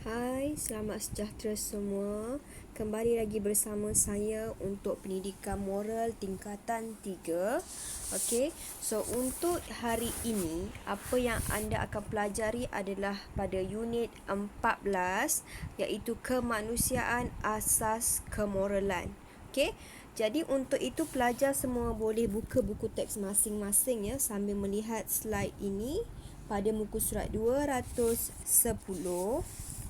Hai, selamat sejahtera semua. Kembali lagi bersama saya untuk pendidikan moral tingkatan 3. Okey, so untuk hari ini, apa yang anda akan pelajari adalah pada unit 14, iaitu kemanusiaan asas kemoralan. Okey, jadi untuk itu pelajar semua boleh buka buku teks masing-masing ya sambil melihat slide ini pada muka surat 210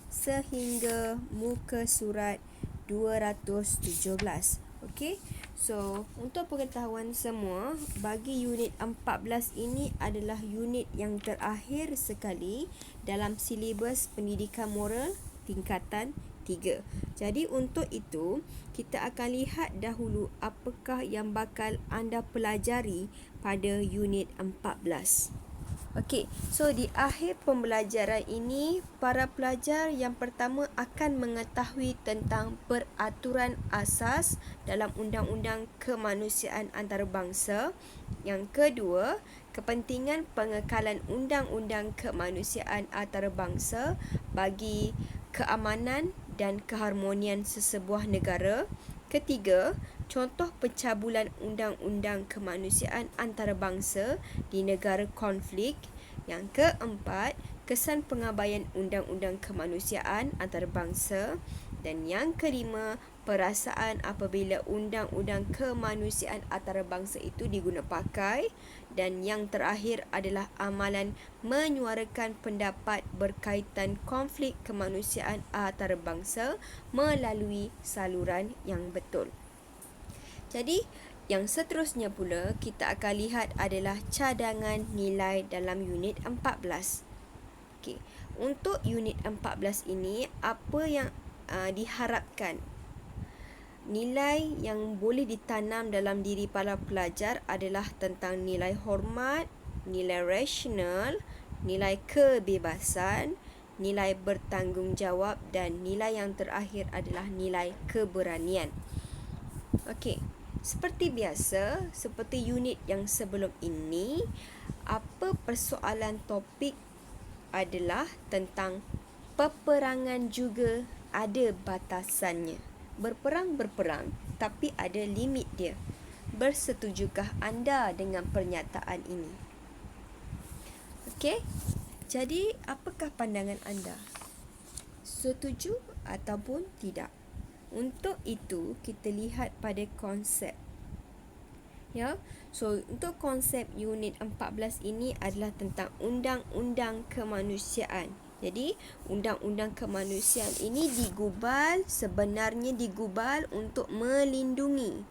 sehingga muka surat 217. Okey. So, untuk pengetahuan semua, bagi unit 14 ini adalah unit yang terakhir sekali dalam silibus pendidikan moral tingkatan 3. Jadi untuk itu, kita akan lihat dahulu apakah yang bakal anda pelajari pada unit 14. Okey, so di akhir pembelajaran ini, para pelajar yang pertama akan mengetahui tentang peraturan asas dalam Undang-Undang Kemanusiaan Antarabangsa. Yang kedua, kepentingan pengekalan Undang-Undang Kemanusiaan Antarabangsa bagi keamanan dan keharmonian sesebuah negara. Ketiga, contoh pencabulan undang-undang kemanusiaan antarabangsa di negara konflik. Yang keempat, kesan pengabaian undang-undang kemanusiaan antarabangsa. Dan yang kelima, perasaan apabila undang-undang kemanusiaan antarabangsa itu diguna pakai. Dan yang terakhir adalah amalan menyuarakan pendapat berkaitan konflik kemanusiaan antarabangsa melalui saluran yang betul. Jadi, yang seterusnya pula kita akan lihat adalah cadangan nilai dalam unit 14. Okey, untuk unit 14 ini, apa yang diharapkan? Nilai yang boleh ditanam dalam diri para pelajar adalah tentang nilai hormat, nilai rasional, nilai kebebasan, nilai bertanggungjawab dan nilai yang terakhir adalah nilai keberanian. Okey, seperti biasa, seperti unit yang sebelum ini, apa persoalan topik adalah tentang peperangan juga ada batasannya. Berperang, tapi ada limit dia. Bersetujukah anda dengan pernyataan ini? Okey, jadi apakah pandangan anda? Setuju ataupun tidak? Untuk itu, kita lihat pada konsep. Ya, so untuk konsep unit 14 ini adalah tentang undang-undang kemanusiaan. Jadi, undang-undang kemanusiaan ini sebenarnya digubal untuk melindungi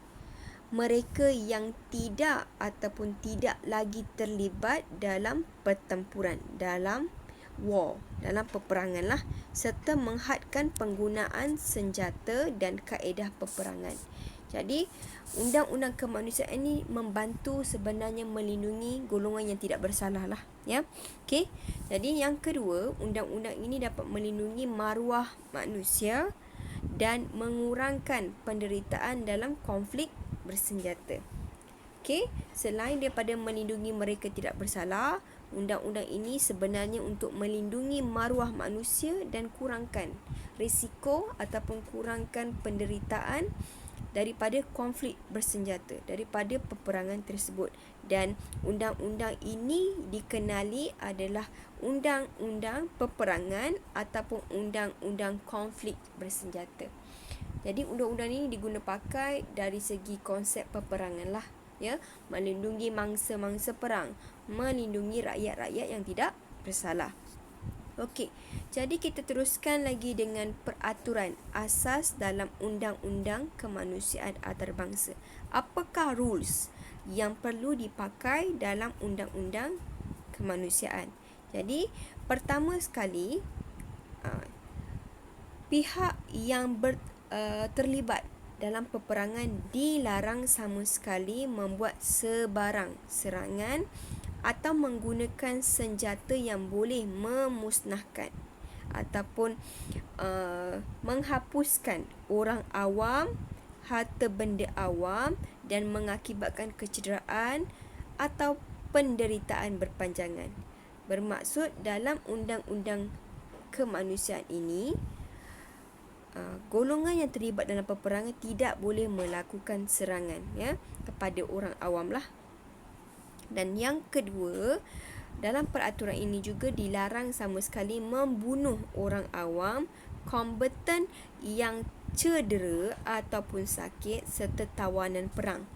mereka yang tidak ataupun tidak lagi terlibat dalam pertempuran, dalam peperangan lah, serta menghadkan penggunaan senjata dan kaedah peperangan. Jadi, undang-undang kemanusiaan ini membantu sebenarnya melindungi golongan yang tidak bersalah lah, ya. Okey. Jadi yang kedua, undang-undang ini dapat melindungi maruah manusia dan mengurangkan penderitaan dalam konflik bersenjata. Okey, selain daripada melindungi mereka tidak bersalah, undang-undang ini sebenarnya untuk melindungi maruah manusia dan kurangkan risiko ataupun kurangkan penderitaan daripada konflik bersenjata, daripada peperangan tersebut. Dan undang-undang ini dikenali adalah undang-undang peperangan ataupun undang-undang konflik bersenjata. Jadi undang-undang ini diguna pakai dari segi konsep peperangan lah, ya, melindungi mangsa-mangsa perang, melindungi rakyat-rakyat yang tidak bersalah. Okey, jadi kita teruskan lagi dengan peraturan asas dalam Undang-Undang Kemanusiaan Antarabangsa. Apakah rules yang perlu dipakai dalam Undang-Undang Kemanusiaan? Jadi, pertama sekali, pihak yang terlibat dalam peperangan dilarang sama sekali membuat sebarang serangan atau menggunakan senjata yang boleh memusnahkan ataupun menghapuskan orang awam, harta benda awam dan mengakibatkan kecederaan atau penderitaan berpanjangan. Bermaksud dalam undang-undang kemanusiaan ini, golongan yang terlibat dalam peperangan tidak boleh melakukan serangan kepada orang awam lah. Dan yang kedua, dalam peraturan ini juga dilarang sama sekali membunuh orang awam, kombatan yang cedera ataupun sakit serta tawanan perang.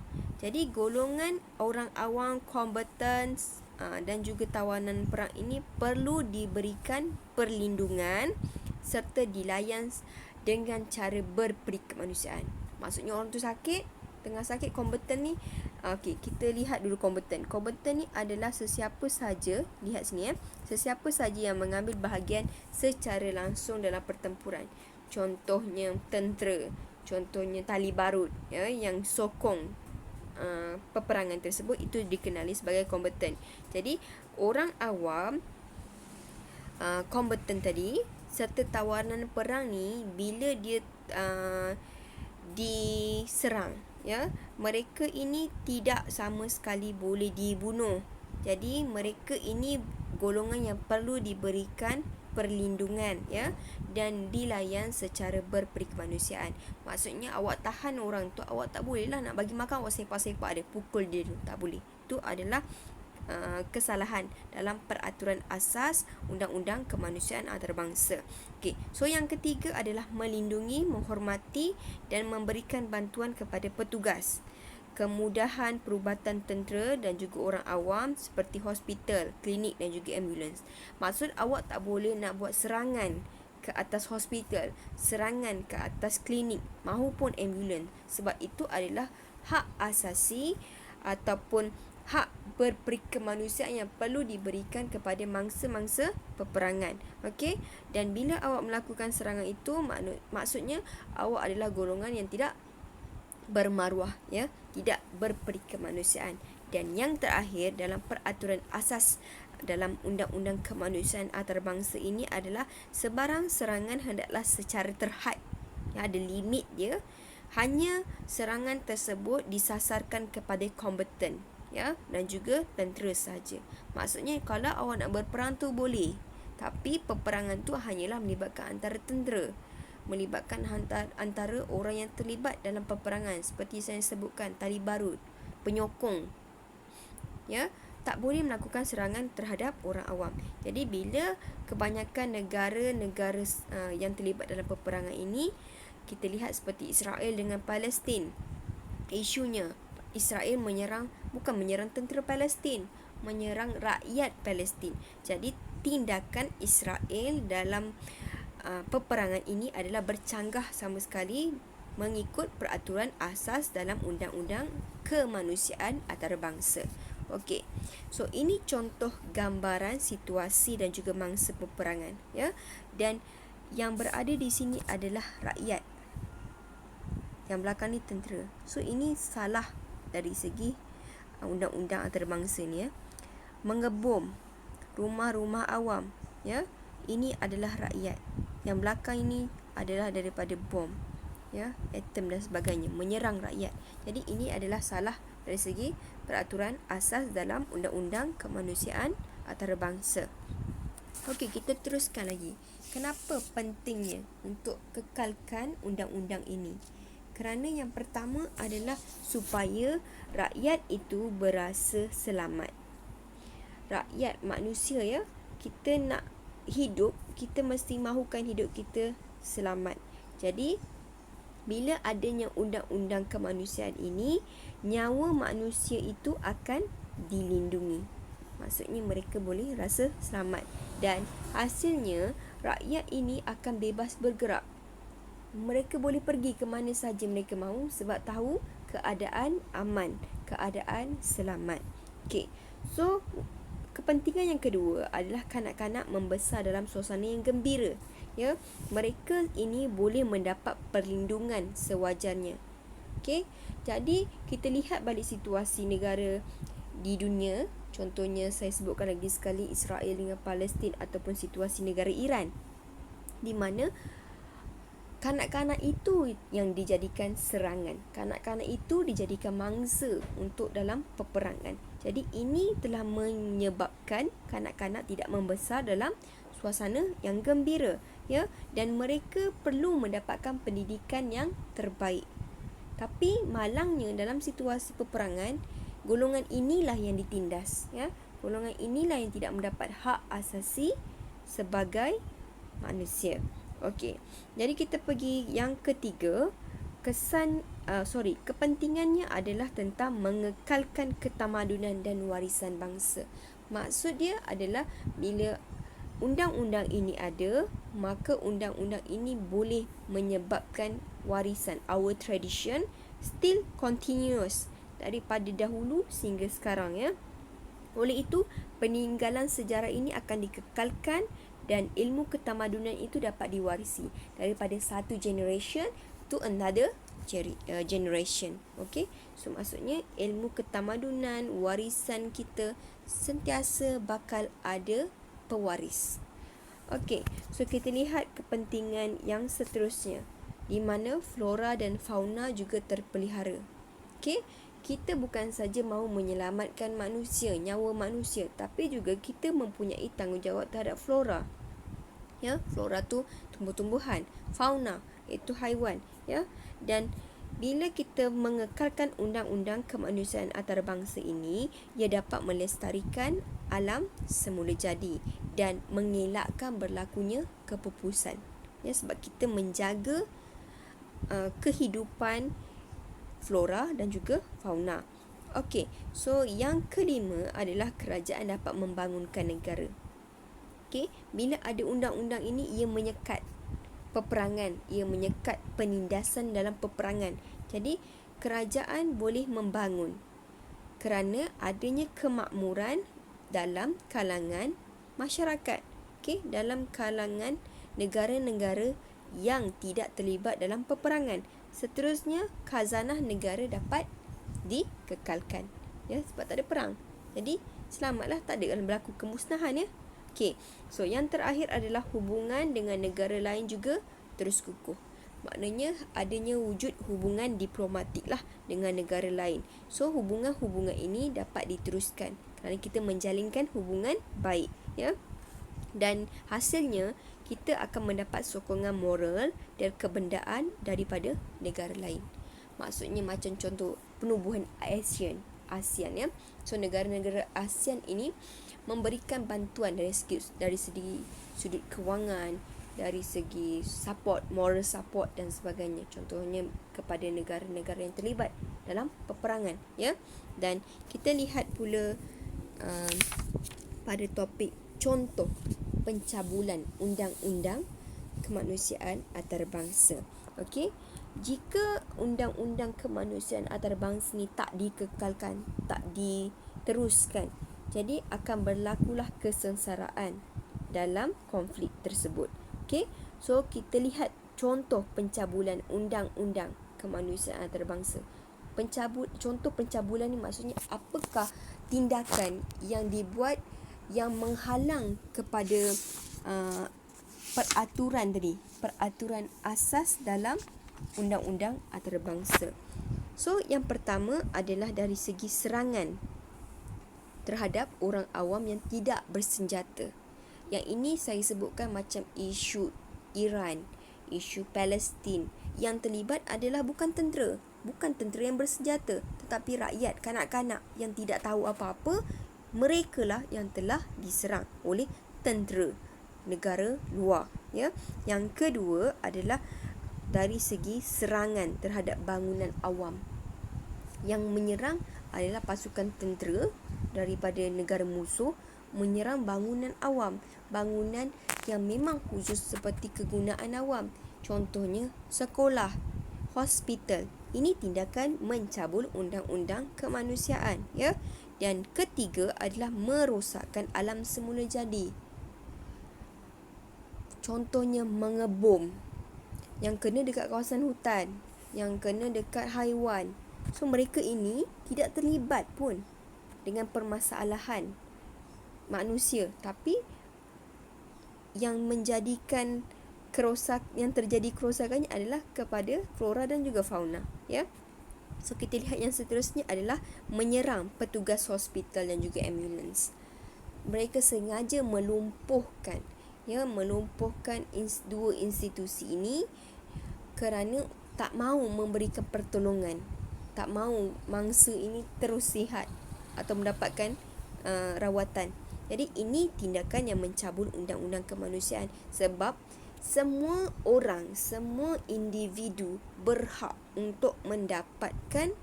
Jadi golongan orang awam, kombatan dan juga tawanan perang ini perlu diberikan perlindungan serta dilayan dengan cara berperikemanusiaan. Maksudnya orang tu sakit, tengah sakit, kombatan ni, kita lihat dulu kombatan. Kombatan ni adalah sesiapa saja, lihat sini sesiapa saja yang mengambil bahagian secara langsung dalam pertempuran. Contohnya tentera, contohnya tali barut yang sokong peperangan tersebut, itu dikenali sebagai kombatan. Jadi orang awam, kombatan tadi serta tawanan perang ni, bila dia diserang, mereka ini tidak sama sekali boleh dibunuh. Jadi mereka ini golongan yang perlu diberikan perlindungan dan dilayan secara berperikemanusiaan. Maksudnya awak tahan orang tu, awak tak boleh lah nak bagi makan, awak sepak-sepak dia, pukul dia tu, tak boleh. Itu adalah kesalahan dalam peraturan asas undang-undang kemanusiaan antarabangsa. So yang ketiga adalah melindungi, menghormati dan memberikan bantuan kepada petugas, kemudahan perubatan tentera dan juga orang awam seperti hospital, klinik dan juga ambulans. Maksud awak tak boleh nak buat serangan ke atas hospital, serangan ke atas klinik maupun ambulans, sebab itu adalah hak asasi ataupun hak berperikemanusiaan yang perlu diberikan kepada mangsa-mangsa peperangan. Dan bila awak melakukan serangan itu, maksudnya awak adalah golongan yang tidak bermaruah, tidak berperikemanusiaan. Dan yang terakhir dalam peraturan asas dalam undang-undang kemanusiaan antarabangsa ini adalah sebarang serangan hendaklah secara terhad, ada limit dia. Hanya serangan tersebut disasarkan kepada kombatan dan juga tentera saja. Maksudnya kalau awak nak berperang tu boleh, tapi peperangan tu hanyalah melibatkan antara tentera, melibatkan antara orang yang terlibat dalam peperangan, seperti saya sebutkan, tali barut, penyokong, tak boleh melakukan serangan terhadap orang awam. Jadi bila kebanyakan negara-negara yang terlibat dalam peperangan ini, kita lihat seperti Israel dengan Palestin, isunya Israel bukan menyerang tentera Palestin, menyerang rakyat Palestin. Jadi tindakan Israel dalam peperangan ini adalah bercanggah sama sekali mengikut peraturan asas dalam undang-undang kemanusiaan antarabangsa. So ini contoh gambaran situasi dan juga mangsa peperangan, Dan yang berada di sini adalah rakyat, yang belakang ni tentera. So ini salah dari segi undang-undang antarabangsa ni, mengebom rumah-rumah awam, ini adalah rakyat. Yang belakang ini adalah daripada bom, atom dan sebagainya, menyerang rakyat. Jadi ini adalah salah dari segi peraturan asas dalam undang-undang kemanusiaan antarabangsa. Kita teruskan lagi. Kenapa pentingnya untuk kekalkan undang-undang ini? Kerana yang pertama adalah supaya rakyat itu berasa selamat. Rakyat, manusia, kita nak hidup, kita mesti mahukan hidup kita selamat. Jadi bila adanya undang-undang kemanusiaan ini, nyawa manusia itu akan dilindungi. Maksudnya mereka boleh rasa selamat, dan hasilnya rakyat ini akan bebas bergerak. Mereka boleh pergi ke mana saja mereka mahu sebab tahu keadaan aman, keadaan selamat. So kepentingan yang kedua adalah kanak-kanak membesar dalam suasana yang gembira. Mereka ini boleh mendapat perlindungan sewajarnya. Jadi kita lihat balik situasi negara di dunia. Contohnya saya sebutkan lagi sekali Israel dengan Palestin, ataupun situasi negara Iran, di mana kanak-kanak itu yang dijadikan serangan. Kanak-kanak itu dijadikan mangsa untuk dalam peperangan. Jadi ini telah menyebabkan kanak-kanak tidak membesar dalam suasana yang gembira, ya, dan mereka perlu mendapatkan pendidikan yang terbaik. Tapi malangnya dalam situasi peperangan, golongan inilah yang ditindas, ya. Golongan inilah yang tidak mendapat hak asasi sebagai manusia. Okey. Jadi kita pergi yang ketiga, kepentingannya adalah tentang mengekalkan ketamadunan dan warisan bangsa. Maksud dia adalah bila undang-undang ini ada, maka undang-undang ini boleh menyebabkan warisan, our tradition still continuous daripada dahulu sehingga sekarang, ya. Oleh itu, peninggalan sejarah ini akan dikekalkan dan ilmu ketamadunan itu dapat diwarisi daripada satu generation to another generation. Okay? So maksudnya ilmu ketamadunan, warisan kita sentiasa bakal ada pewaris. Okay, so kita lihat kepentingan yang seterusnya, di mana flora dan fauna juga terpelihara. Okay, kita bukan saja mahu menyelamatkan manusia, nyawa manusia, tapi juga kita mempunyai tanggungjawab terhadap flora. Ya, flora tu tumbuh-tumbuhan, fauna itu haiwan, ya. Dan bila kita mengekalkan undang-undang kemanusiaan antarabangsa ini, ia dapat melestarikan alam semula jadi dan mengelakkan berlakunya kepupusan. Ya, sebab kita menjaga kehidupan flora dan juga fauna. Okey, so yang kelima adalah kerajaan dapat membangunkan negara. Okey, bila ada undang-undang ini, ia menyekat peperangan, ia menyekat penindasan dalam peperangan. Jadi kerajaan boleh membangun kerana adanya kemakmuran dalam kalangan masyarakat. Okey, dalam kalangan negara-negara yang tidak terlibat dalam peperangan. Seterusnya, khazanah negara dapat dikekalkan, ya, sebab tak ada perang. Jadi selamatlah, tak ada berlaku kemusnahan, ya. Okey, so yang terakhir adalah hubungan dengan negara lain juga terus kukuh. Maknanya adanya wujud hubungan diplomatik lah dengan negara lain. So hubungan-hubungan ini dapat diteruskan kerana kita menjalinkan hubungan baik, ya. Dan hasilnya kita akan mendapat sokongan moral dan kebendaan daripada negara lain. Maksudnya macam contoh penubuhan ASEAN, ya. So negara-negara ASEAN ini memberikan bantuan dari segi sudut kewangan, dari segi support, moral support dan sebagainya. Contohnya kepada negara-negara yang terlibat dalam peperangan, ya. Dan kita lihat pula pada topik contoh pencabulan undang-undang kemanusiaan antarabangsa. Okey, jika undang-undang kemanusiaan antarabangsa ni tak dikekalkan, tak diteruskan, jadi akan berlakulah kesengsaraan dalam konflik tersebut. Okey, so kita lihat contoh pencabulan undang-undang kemanusiaan antarabangsa. Contoh pencabulan ni maksudnya apakah tindakan yang dibuat yang menghalang kepada peraturan asas dalam undang-undang antarabangsa. So yang pertama adalah dari segi serangan terhadap orang awam yang tidak bersenjata. Yang ini saya sebutkan macam isu Iran, isu Palestin. Yang terlibat adalah bukan tentera yang bersenjata, tetapi rakyat, kanak-kanak yang tidak tahu apa-apa. Merekalah yang telah diserang oleh tentera negara luar, ya. Yang kedua adalah dari segi serangan terhadap bangunan awam. Yang menyerang adalah pasukan tentera daripada negara musuh menyerang bangunan awam, bangunan yang memang khusus seperti kegunaan awam. Contohnya sekolah, hospital. Ini tindakan mencabul undang-undang kemanusiaan, ya. Dan ketiga adalah merosakkan alam semula jadi. Contohnya mengebom, yang kena dekat kawasan hutan, yang kena dekat haiwan. So mereka ini tidak terlibat pun dengan permasalahan manusia, tapi yang menjadikan yang terjadi kerosakannya adalah kepada flora dan juga fauna, ya. So kita lihat yang seterusnya adalah menyerang petugas hospital dan juga ambulans. Mereka sengaja melumpuhkan ya, melumpuhkan dua institusi ini kerana tak mahu memberikan pertolongan, tak mahu mangsa ini terus sihat atau mendapatkan rawatan. Jadi ini tindakan yang mencabul undang-undang kemanusiaan, sebab semua orang, semua individu berhak untuk mendapatkan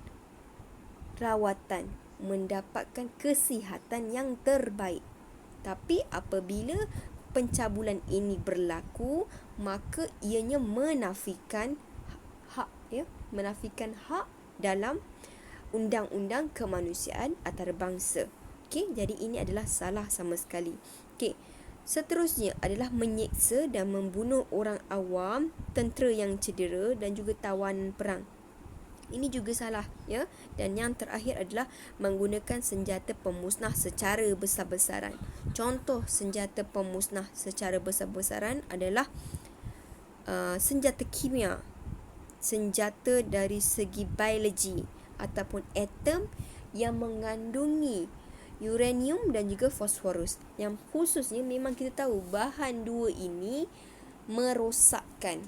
rawatan, mendapatkan kesihatan yang terbaik. Tapi apabila pencabulan ini berlaku, maka ianya menafikan hak, ya, menafikan hak dalam undang-undang kemanusiaan antarabangsa. Okey, jadi ini adalah salah sama sekali. Okey, seterusnya adalah menyeksa dan membunuh orang awam, tentera yang cedera dan juga tawanan perang. Ini juga salah, ya. Dan yang terakhir adalah menggunakan senjata pemusnah secara besar-besaran. Contoh senjata pemusnah secara besar-besaran adalah senjata kimia, senjata dari segi biologi ataupun atom yang mengandungi uranium dan juga fosforus, yang khususnya memang kita tahu bahan dua ini merosakkan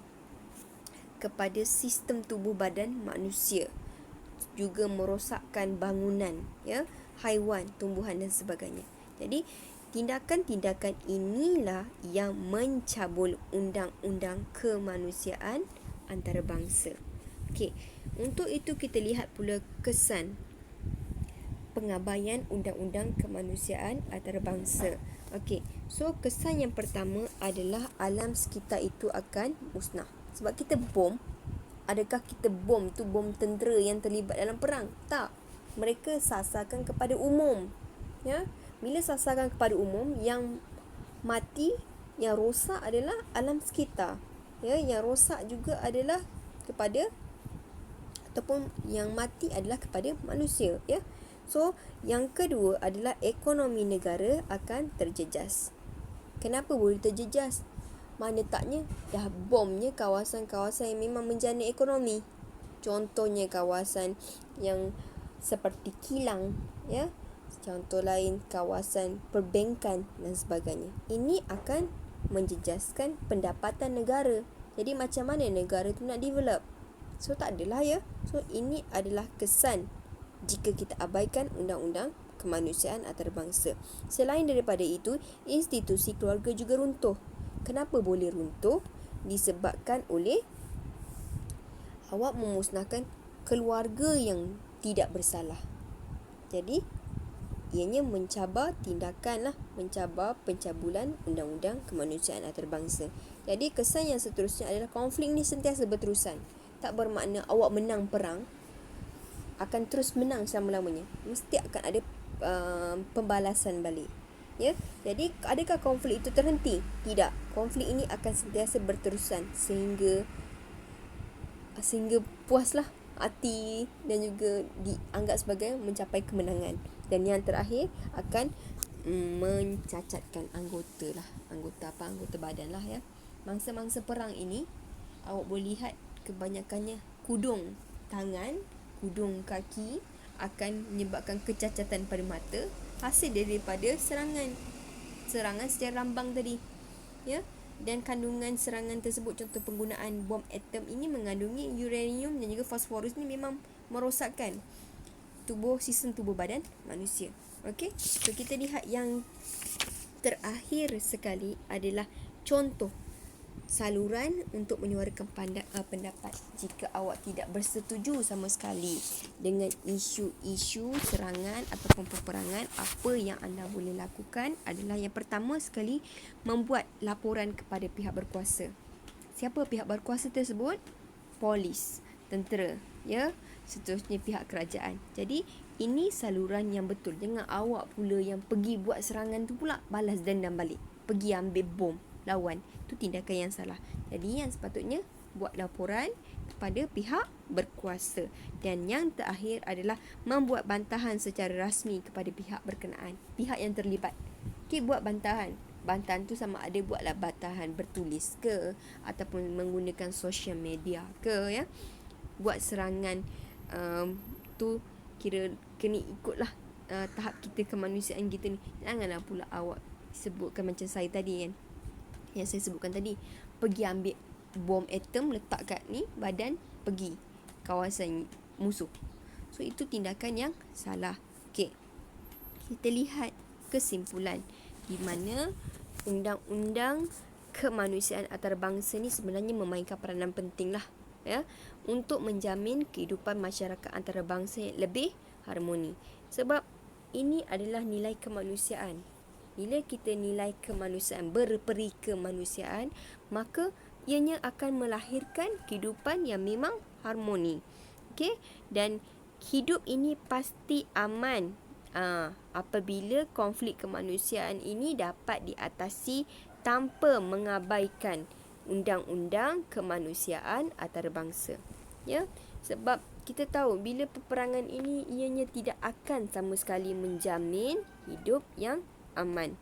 kepada sistem tubuh badan manusia, juga merosakkan bangunan, ya, haiwan, tumbuhan dan sebagainya. Jadi tindakan-tindakan inilah yang mencabul undang-undang kemanusiaan antarabangsa. Okey, untuk itu kita lihat pula kesan pengabaian undang-undang kemanusiaan antarabangsa. Okey, so kesan yang pertama adalah alam sekitar itu akan musnah. Sebab kita bom, adakah kita bom tu bom tentera yang terlibat dalam perang? Tak. Mereka sasarkan kepada umum. Ya, bila sasarkan kepada umum, yang mati, yang rosak adalah alam sekitar. Ya, yang rosak juga adalah kepada, ataupun yang mati adalah kepada manusia, ya. So, yang kedua adalah ekonomi negara akan terjejas. Kenapa boleh terjejas? Mana taknya dah bomnya kawasan-kawasan yang memang menjana ekonomi. Contohnya kawasan yang seperti kilang, ya. Contoh lain kawasan perbankan dan sebagainya. Ini akan menjejaskan pendapatan negara. Jadi macam mana negara tu nak develop? So tak adalah, ya. So ini adalah kesan jika kita abaikan undang-undang kemanusiaan antarabangsa. Selain daripada itu, institusi keluarga juga runtuh. Kenapa boleh runtuh? Disebabkan oleh awak memusnahkan keluarga yang tidak bersalah. Jadi ianya mencabar tindakan lah, mencabar pencabulan undang-undang kemanusiaan antarabangsa. Jadi kesan yang seterusnya adalah konflik ni sentiasa berterusan. Tak bermakna awak menang perang akan terus menang selama-lamanya. Mesti akan ada pembalasan balik. Ya, jadi adakah konflik itu terhenti? Tidak. Konflik ini akan sentiasa berterusan sehingga puaslah hati dan juga dianggap sebagai mencapai kemenangan. Dan yang terakhir akan mencacatkan anggota badan lah, ya. Mangsa-mangsa perang ini awak boleh lihat kebanyakannya kudung tangan, kudung kaki akan menyebabkan kecacatan pada mata hasil daripada serangan secara rambang tadi, ya. Dan kandungan serangan tersebut, contoh penggunaan bom atom ini mengandungi uranium dan juga fosforus ni memang merosakkan sistem tubuh badan manusia. Okey, so kita lihat yang terakhir sekali adalah contoh saluran untuk menyuarakan pendapat jika awak tidak bersetuju sama sekali dengan isu-isu serangan ataupun peperangan. Apa yang anda boleh lakukan adalah yang pertama sekali, membuat laporan kepada pihak berkuasa. Siapa pihak berkuasa tersebut? Polis, tentera, ya. Seterusnya pihak kerajaan. Jadi ini saluran yang betul. Jangan awak pula yang pergi buat serangan tu pula balas dendam balik, pergi ambil bom lawan. Itu tindakan yang salah. Jadi yang sepatutnya buat laporan kepada pihak berkuasa. Dan yang terakhir adalah membuat bantahan secara rasmi kepada pihak berkenaan, pihak yang terlibat. Okey, buat bantahan. Bantahan tu sama ada buatlah bantahan bertulis ke, ataupun menggunakan social media ke, ya. Buat serangan tu kira kena ikutlah tahap kita kemanusiaan kita ni. Janganlah pula awak sebutkan macam saya tadi, kan. yang saya sebutkan tadi. Pergi ambil bom atom, letak kat ni badan, pergi kawasan musuh. So itu tindakan yang salah. Okey, kita lihat kesimpulan di mana undang-undang kemanusiaan antarabangsa ni sebenarnya memainkan peranan penting lah, ya, untuk menjamin kehidupan masyarakat antarabangsa yang lebih harmoni. Sebab ini adalah nilai kemanusiaan. Bila kita nilai kemanusiaan, berperi kemanusiaan, maka ianya akan melahirkan kehidupan yang memang harmoni. Okey, dan hidup ini pasti aman apabila konflik kemanusiaan ini dapat diatasi tanpa mengabaikan undang-undang kemanusiaan antarabangsa. Ya, sebab kita tahu bila peperangan ini ianya tidak akan sama sekali menjamin hidup yang aman.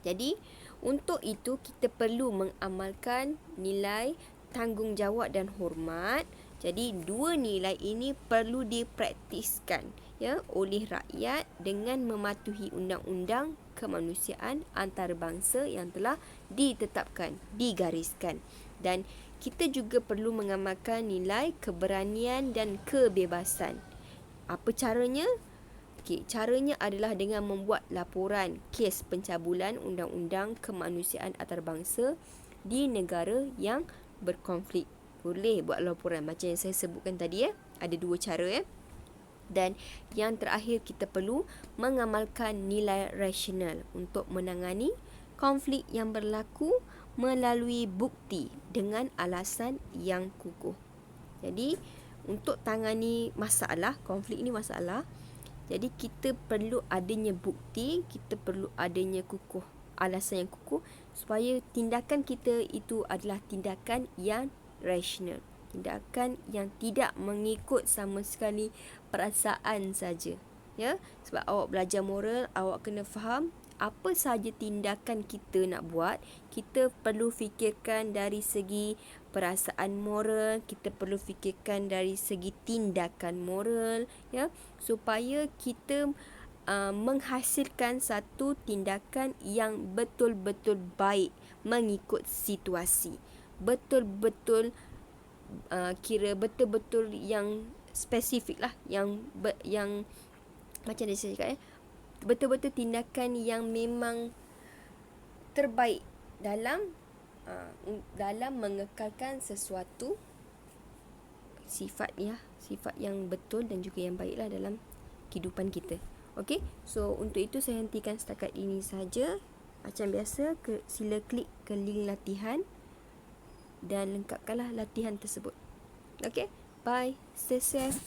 Jadi, untuk itu kita perlu mengamalkan nilai tanggungjawab dan hormat. Jadi, dua nilai ini perlu dipraktiskan, ya, oleh rakyat dengan mematuhi undang-undang kemanusiaan antarabangsa yang telah ditetapkan, digariskan. Dan kita juga perlu mengamalkan nilai keberanian dan kebebasan. Apa caranya? Okey, caranya adalah dengan membuat laporan kes pencabulan undang-undang kemanusiaan antarabangsa di negara yang berkonflik. Boleh buat laporan macam yang saya sebutkan tadi, ya. Ada dua cara, ya. Dan yang terakhir, kita perlu mengamalkan nilai rasional untuk menangani konflik yang berlaku melalui bukti dengan alasan yang kukuh. Jadi, untuk tangani masalah, konflik ini masalah, jadi kita perlu adanya bukti, kita perlu adanya alasan yang kukuh supaya tindakan kita itu adalah tindakan yang rasional. Tindakan yang tidak mengikut sama sekali perasaan saja. Ya, sebab awak belajar moral, awak kena faham apa sahaja tindakan kita nak buat, kita perlu fikirkan dari segi perasaan moral, kita perlu fikirkan dari segi tindakan moral, ya, supaya kita menghasilkan satu tindakan yang betul-betul baik mengikut situasi. Betul-betul kira betul-betul yang spesifik lah, yang macam dia cakap, betul-betul tindakan yang memang terbaik dalam mengekalkan sesuatu sifat yang betul dan juga yang baiklah dalam kehidupan kita. Okey, so untuk itu saya hentikan setakat ini saja. Macam biasa, sila klik ke link latihan dan lengkapkanlah latihan tersebut. Okey, bye, stay safe.